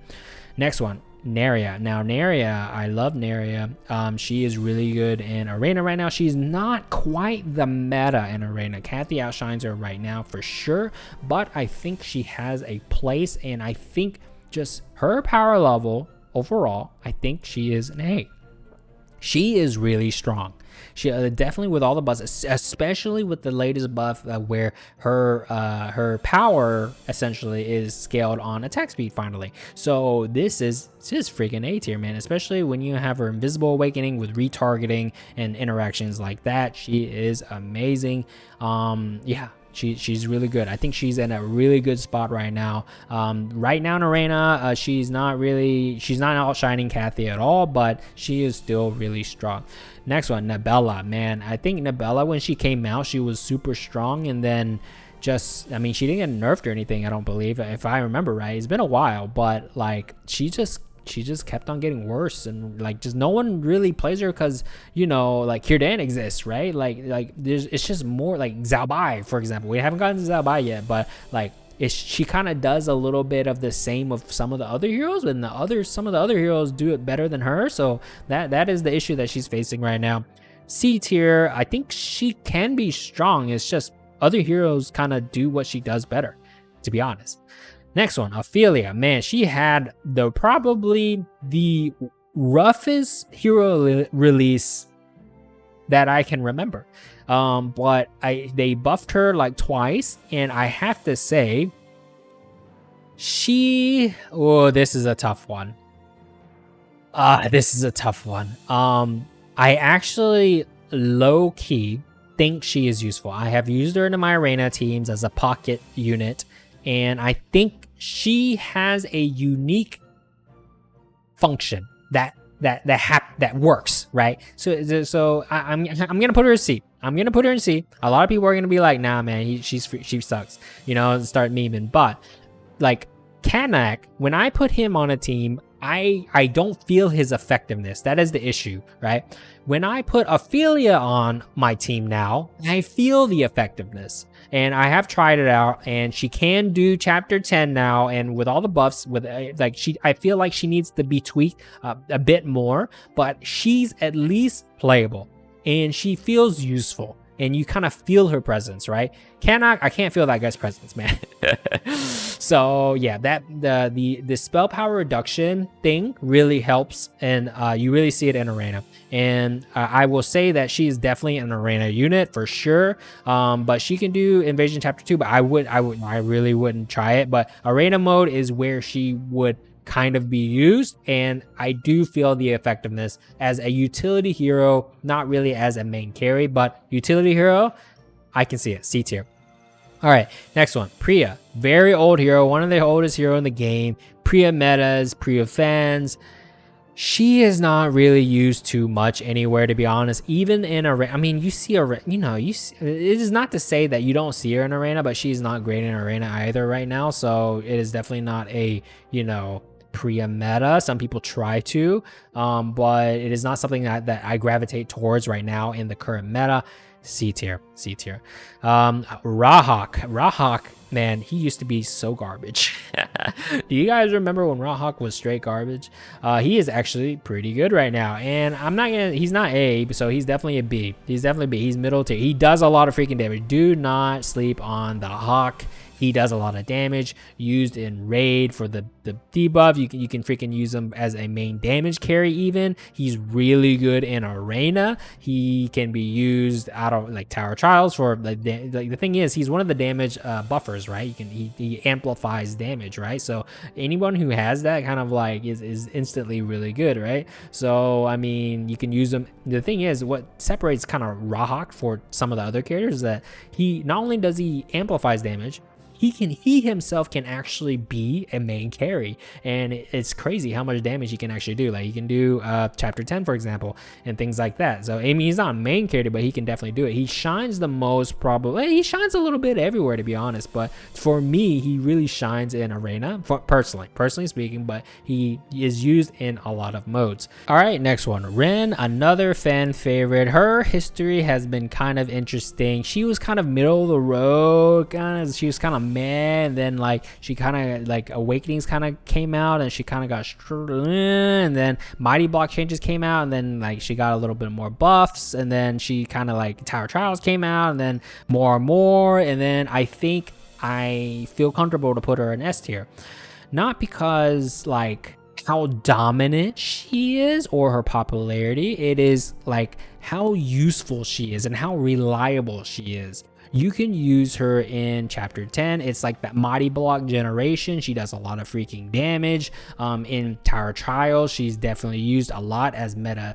Next one, Neria. Now Neria, I love Neria. She is really good in Arena right now. She's not quite the meta in Arena. Cathy outshines her right now for sure, but I think she has a place, and I think just her power level overall, I think she is an A. She is really strong. She definitely with all the buffs, especially with the latest buff where her power essentially is scaled on attack speed finally. So this is freaking A tier, man. Especially when you have her invisible awakening with retargeting and interactions like that. She is amazing. Yeah. She's really good. I think she's in a really good spot right now. Right now in Arena, she's not outshining Cathy at all, but she is still really strong. Next one, Nibella. Man, I think Nibella, when she came out, she was super strong, and then she didn't get nerfed or anything, I don't believe, if I remember right. It's been a while, but like she just kept on getting worse, and like just no one really plays her because, you know, like Kirdan exists, right? Like it's just more like Zuo Bai, for example. We haven't gotten to Zuo Bai yet, but like she kind of does a little bit of the same of some of the other heroes, and some of the other heroes do it better than her. So that is the issue that she's facing right now. C tier, I think she can be strong. It's just other heroes kind of do what she does better, to be honest. Next one, Ophelia. Man, she had probably the roughest hero release that I can remember. But they buffed her like twice, and I have to say, this is a tough one. This is a tough one. I actually low-key think she is useful. I have used her in my arena teams as a pocket unit, and I think she has a unique function that works, right? So I'm gonna put her in C. I'm gonna put her in C. A lot of people are gonna be like, nah, man, she sucks, you know, start memeing. But like Kanak, when I put him on a team, I don't feel his effectiveness. That is the issue, right? When I put Ophelia on my team now, I feel the effectiveness. And I have tried it out, and she can do chapter 10 now, and with all the buffs, with I feel like she needs to be tweaked a bit more, but she's at least playable, and she feels useful, and you kind of feel her presence, right? Kanak, I can't feel that guy's presence, man. So yeah, the spell power reduction thing really helps, and you really see it in arena. And I will say that she is definitely an arena unit for sure. But she can do invasion chapter 2, but I really wouldn't try it. But arena mode is where she would kind of be used, and I do feel the effectiveness as a utility hero, not really as a main carry, but utility hero, I can see it. C tier. All right, next one, Priya. Very old hero, one of the oldest hero in the game. Priya metas, Priya fans. She is not really used too much anywhere, to be honest. Even in arena, I mean, you see it is not to say that you don't see her in arena, but she's not great in arena either right now. So it is definitely not a, Priya meta. Some people try to, but it is not something that I gravitate towards right now in the current meta. C tier. Rahak, man, he used to be so garbage. Do you guys remember when Rahak was straight garbage? He is actually pretty good right now, and he's not A, so he's definitely a B. He's middle tier. He does a lot of freaking damage. Do not sleep on the Hawk. He does a lot of damage, used in raid for the debuff. You can freaking use him as a main damage carry even. He's really good in arena. He can be used out of like Tower Trials for like the thing is, he's one of the damage buffers, right? He amplifies damage, right? So anyone who has that kind of like is instantly really good, right? So I mean, you can use him. The thing is, what separates kind of Rahak for some of the other characters is that he not only does he amplifies damage, he himself can actually be a main carry, and it's crazy how much damage he can actually do. Like he can do chapter 10, for example, and things like that. So I mean, he's not a main character, but he can definitely do it. He shines the most probably. He shines a little bit everywhere, to be honest, but for me, he really shines in arena, personally speaking, but he is used in a lot of modes. All right, next one, Ren, another fan favorite. Her history has been kind of interesting. She was kind of middle of the road, she was kind of meh, and then like she kind of like Awakenings kind of came out, and she kind of got and then Mighty Block changes came out, and then like she got a little bit more buffs, and then she kind of like Tower Trials came out, and then more, and then I think I feel comfortable to put her in S tier, not because like how dominant she is or her popularity. It is like how useful she is and how reliable she is. You can use her in chapter 10. It's like that Mighty Block generation. She does a lot of freaking damage. In Tower Trials, she's definitely used a lot as meta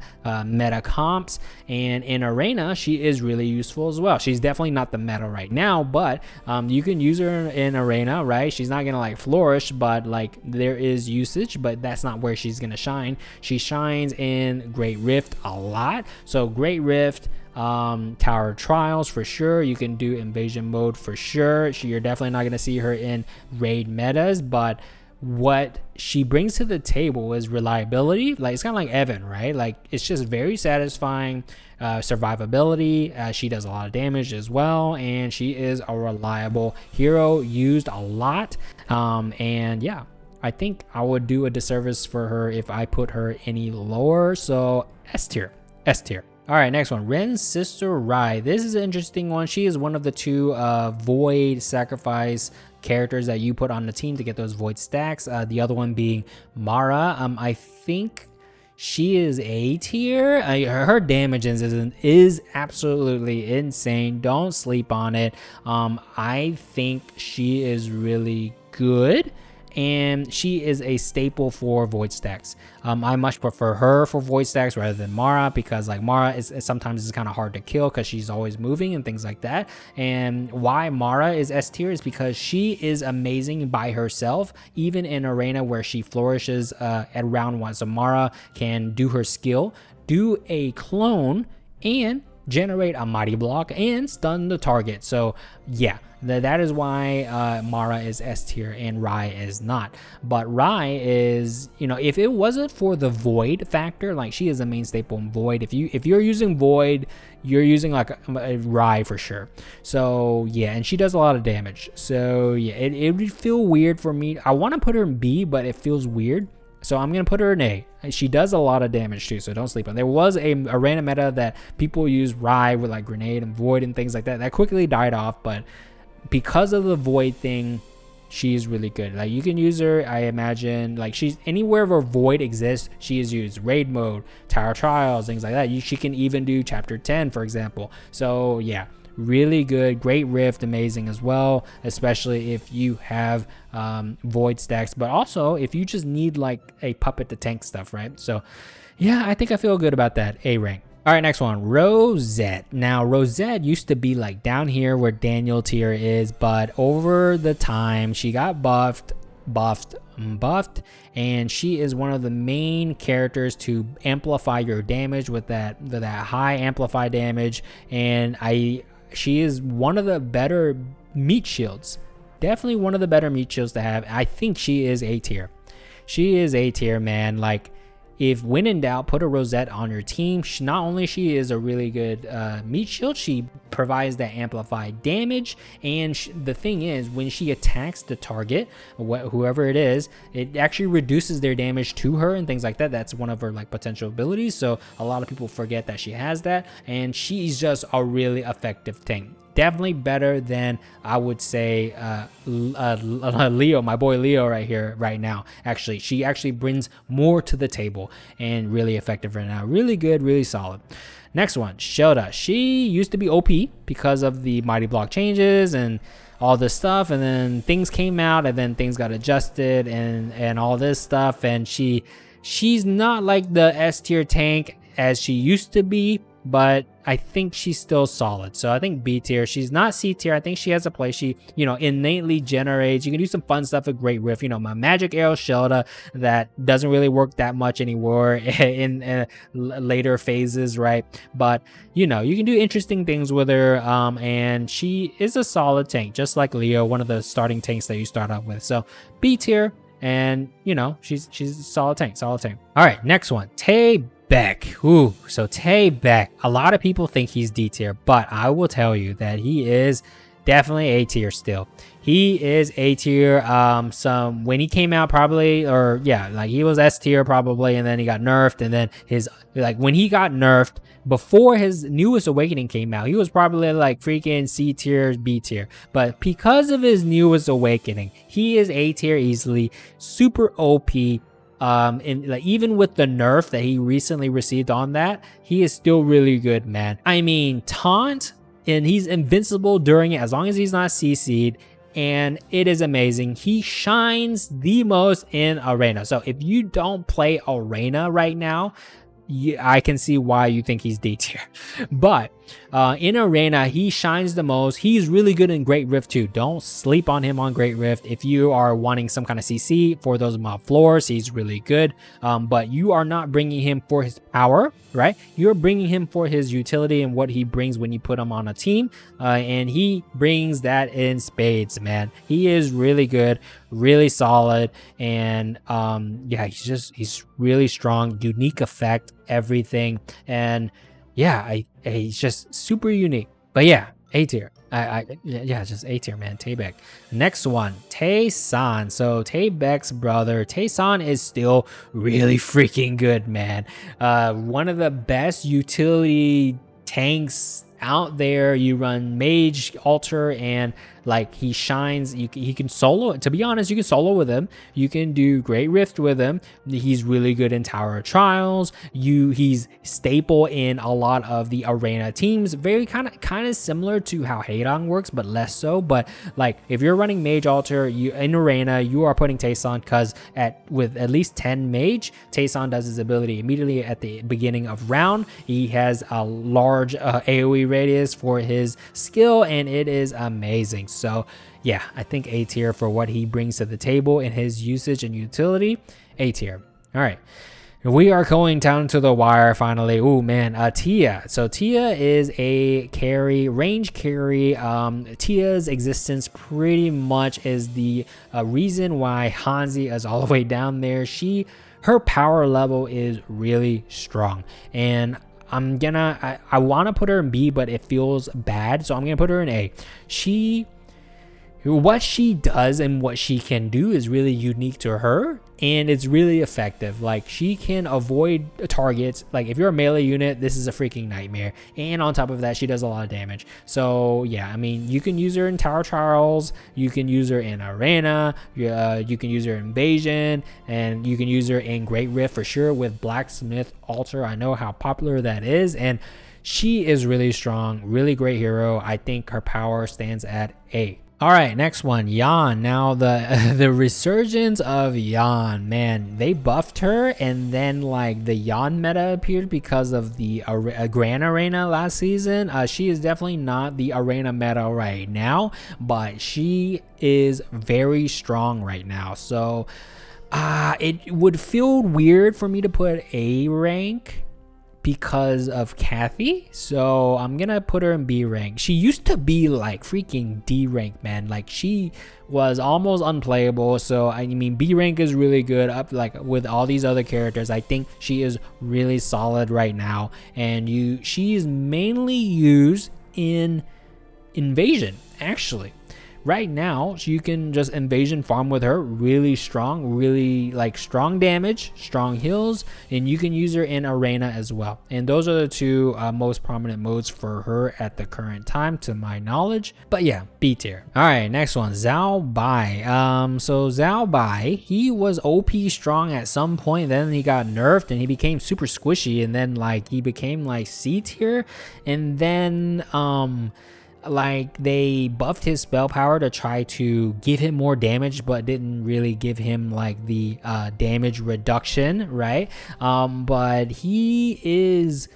comps, and in arena she is really useful as well. She's definitely not the meta right now, but you can use her in arena, right? She's not gonna like flourish, but like there is usage, but that's not where she's gonna shine. She shines in Great Rift a lot. So Great Rift, Tower Trials for sure. You can do invasion mode for sure. You're definitely not going to see her in raid metas, but what she brings to the table is reliability. Like, it's kind of like Evan, right? Like, it's just very satisfying. Survivability. She does a lot of damage as well, and she is a reliable hero, used a lot. And yeah, I think I would do a disservice for her if I put her any lower. So S tier. All right, next one, Ren's sister Rai. This is an interesting one. She is one of the two void sacrifice characters that you put on the team to get those void stacks. The other one being Mara. I think she is A tier. Her damage is absolutely insane. Don't sleep on it. I think she is really good, and she is a staple for void stacks. I much prefer her for void stacks rather than Mara, because like Mara is sometimes kind of hard to kill because she's always moving and things like that. And why Mara is S tier is because she is amazing by herself, even in arena where she flourishes at round 1. So Mara can do her skill, do a clone, and generate a mighty block and stun the target. So yeah, that is why Mara is S tier and Rai is not. But Rai is, if it wasn't for the void factor, like she is a main staple in void. If you're using void, you're using like a Rai for sure. So yeah, and she does a lot of damage. So yeah, it would feel weird for me. I want to put her in B, but it feels weird. So I'm going to put her in A. She does a lot of damage too, so don't sleep on. There was a random meta that people use Rai with like grenade and void and things like that. That quickly died off, but because of the void thing, she's really good. Like, you can use her, I imagine, like she's anywhere where void exists, she is used. Raid mode, Tower Trials, things like that. She can even do chapter 10, for example. So yeah, really good. Great rift, amazing as well, especially if you have void stacks, but also if you just need like a puppet to tank stuff, right? So yeah, I think I feel good about that. A rank. All right, next one, Rosette. Now, Rosette used to be like down here where Daniel tier is, but over the time she got buffed, and she is one of the main characters to amplify your damage with that high amplify damage. And she is one of the better meat shields. Definitely one of the better meat shields to have. I think she is A tier. She is A tier, man. Like, if when in doubt, put a Rosette on your team. Not only she is a really good meat shield, she provides that amplified damage. And the thing is, when she attacks the target, whoever it is, it actually reduces their damage to her and things like that. That's one of her like potential abilities. So a lot of people forget that she has that, and she's just a really effective tank. Definitely better than, I would say, Leo, my boy Leo right here, right now. Actually, she actually brings more to the table and really effective right now. Really good, really solid. Next one, Shelda. She used to be OP because of the mighty block changes and all this stuff, and then things came out, and then things got adjusted and all this stuff, and she's not like the S tier tank as she used to be, but I think she's still solid. So I think B tier. She's not C tier. I think she has a place. She, innately generates. You can do some fun stuff with Great Rift. My Magic Arrow Shelda that doesn't really work that much anymore in later phases, right? But, you can do interesting things with her. And she is a solid tank, just like Leo, one of the starting tanks that you start out with. So B tier. And, she's a solid tank, All right, next one, Tay Beck. Ooh, so Tay Beck, a lot of people think he's D tier, but I will tell you that he is definitely A tier still. He is A tier. When he came out, probably, or yeah, like he was S tier probably, and then he got nerfed, and then when he got nerfed before his newest awakening came out, he was probably like freaking C tier, B tier. But because of his newest awakening, he is A tier easily. Super OP. And like, even with the nerf that he recently received on that, he is still really good, man. I mean, taunt, and he's invincible during it as long as he's not CC'd, and it is amazing. He shines the most in arena. So if you don't play arena right now, I can see why you think he's D tier. But in arena, he shines the most. He's really good in Great Rift too. Don't sleep on him on Great Rift. If you are wanting some kind of CC for those mob floors, he's really good. But you are not bringing him for his power, right? You're bringing him for his utility and what he brings when you put him on a team. And he brings that in spades, man. He is really good. really solid. And yeah, he's really strong, unique effect, everything. And yeah, he's just super unique. But yeah, A tier. Yeah, just A tier, man. Taebaek. Next one, Tae-san. So Taebaek's brother, Tae-san is still really freaking good, man. One of the best utility tanks out there. You run mage, altar, and like he shines. He can solo. To be honest, you can solo with him. You can do Great Rift with him. He's really good in Tower of Trials. He's staple in a lot of the arena teams. Very kind of similar to how Haerang works, but less so. But like if you're running mage altar, in arena, you are putting Tae-san, because with at least 10 mage, Tae-san does his ability immediately at the beginning of round. He has a large AoE radius for his skill, and it is amazing. So yeah, I think A tier for what he brings to the table in his usage and utility. A tier. All right, we are going down to the wire finally. Oh man, Tia. So Tia is a carry, range carry. Tia's existence pretty much is the reason why Hansi is all the way down there. Her power level is really strong, and I want to put her in B, but it feels bad, so I'm gonna put her in A. What she does and what she can do is really unique to her, and it's really effective. Like she can avoid targets. Like if you're a melee unit, this is a freaking nightmare. And on top of that, she does a lot of damage. So yeah, I mean, you can use her in Tower Trials, you can use her in Arena, you can use her in Invasion, and you can use her in Great Rift for sure with Blacksmith Altar. I know how popular that is, and she is really strong, really great hero. I think her power stands at A. All right, next one, Yan. Now the resurgence of Yan, man, they buffed her, and then like the Yan meta appeared because of the Grand Arena last season. She is definitely not the Arena meta right now, but she is very strong right now. So it would feel weird for me to put A rank because of Cathy, so I'm gonna put her in B rank. She used to be like freaking D rank, man. Like she was almost unplayable. So I mean, B rank is really good. Up like with all these other characters, I think she is really solid right now. And she is mainly used in Invasion, actually. Right now, you can just invasion farm with her, really strong, really like strong damage, strong heals, and you can use her in Arena as well. And those are the two most prominent modes for her at the current time, to my knowledge. But yeah, B tier. All right, next one, Zuo Bai. So Zuo Bai, he was OP strong at some point, then he got nerfed and he became super squishy, and then like he became like C tier, and then like they buffed his spell power to try to give him more damage, but didn't really give him like the damage reduction, right? But he is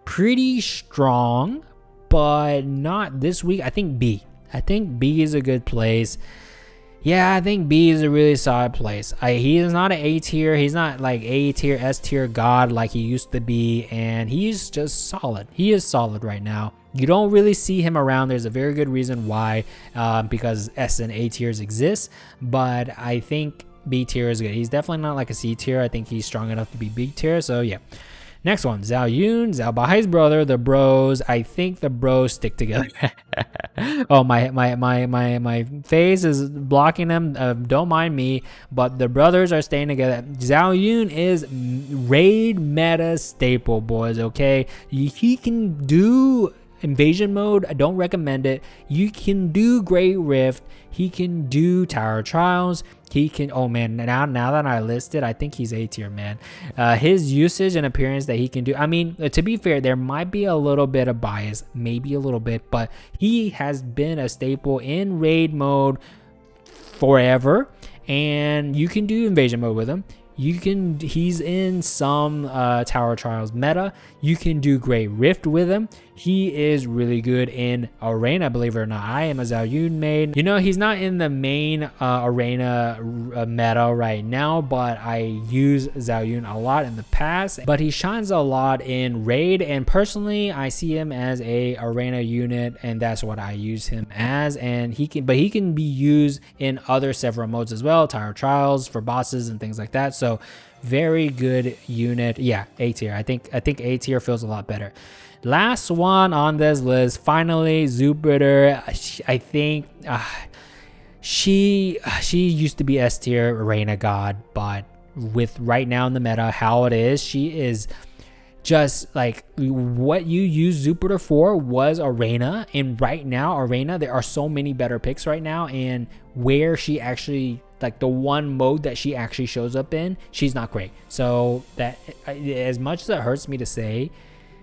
pretty strong, but not this week. I think B is a good place. Yeah, I think B is a really solid place. He is not an A tier. He's not like A tier, S tier god like he used to be, and he's just solid. He is solid right now. You don't really see him around. There's a very good reason why, because S and A tiers exist, but I think B tier is good. He's definitely not like a C tier. I think he's strong enough to be B tier, so yeah. Next one, Zuo Yun, Zuo Bai's brother, the bros. I think the bros stick together. Oh, my face is blocking them. Don't mind me, but the brothers are staying together. Zuo Yun is raid meta staple, boys. Okay, he can do invasion mode. I don't recommend it. You can do Great Rift. He can do Tower Trials. He can, oh man, now that I listed, I think he's A tier, man. His usage and appearance that he can do, I mean, to be fair, there might be a little bit of bias, maybe a little bit, but he has been a staple in raid mode forever, and you can do invasion mode with him. he's in some Tower Trials meta. You can do Great Rift with him. He is really good in Arena, believe it or not. I am a Zuo Yun main. You know, he's not in the main Arena meta right now, but I use Zuo Yun a lot in the past. But he shines a lot in Raid, and personally, I see him as a Arena unit, and that's what I use him as. And he can be used in other several modes as well, Tower Trials for bosses and things like that. So very good unit. Yeah, A tier. I think A tier feels a lot better. Last one on this list, finally, Jupiter. I think she used to be S tier Arena god, but with right now in the meta how it is, she is just like what you use Jupiter for was Arena, and right now Arena, there are so many better picks right now, and where she actually, like the one mode that she actually shows up in, she's not great. So that, as much as it hurts me to say,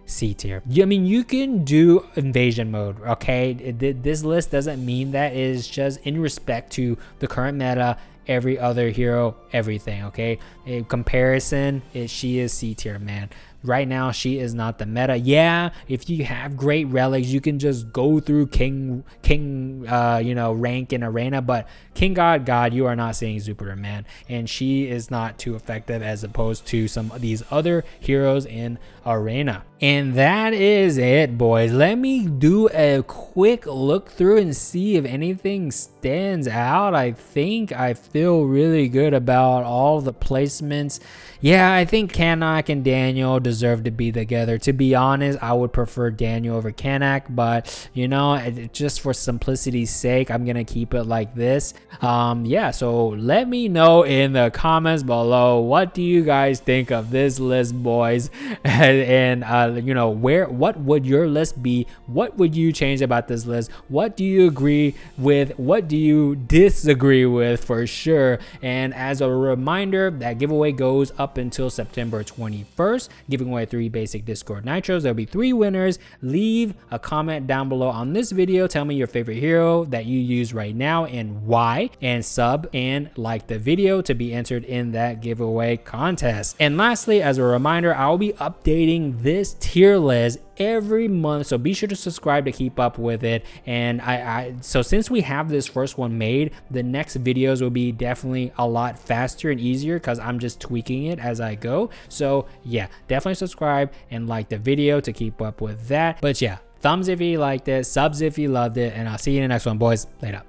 C tier. I mean, you can do invasion mode, okay? This list doesn't mean that. It is just in respect to the current meta, every other hero, everything, okay? In comparison, she is C tier, man. Right now, she is not the meta. Yeah, if you have great relics, you can just go through King, rank in Arena. But King God, you are not seeing Jupiter, man. And she is not too effective as opposed to some of these other heroes in Arena. And that is it, boys. Let me do a quick look through and see if anything stands out. I think I feel really good about all the placements. Yeah, I think Kanak and Daniel deserve to be together. To be honest, I would prefer Daniel over Kanak, but you know, just for simplicity's sake, I'm gonna keep it like this. Yeah, so let me know in the comments below, what do you guys think of this list, boys? And you know, what would your list be? What would you change about this list? What do you agree with? What do you disagree with, for sure? And as a reminder, that giveaway goes up until September 21st, giving away 3 basic Discord Nitros. There'll be 3 winners. Leave a comment down below on this video. Tell me your favorite hero that you use right now and why, and sub and like the video to be entered in that giveaway contest. And lastly, as a reminder, I'll be updating this tier list every month, so be sure to subscribe to keep up with it. And so since we have this first one made, the next videos will be definitely a lot faster and easier because I'm just tweaking it as I go. So yeah, definitely subscribe and like the video to keep up with that. But yeah, thumbs if you liked it, subs if you loved it, and I'll see you in the next one, boys. Later.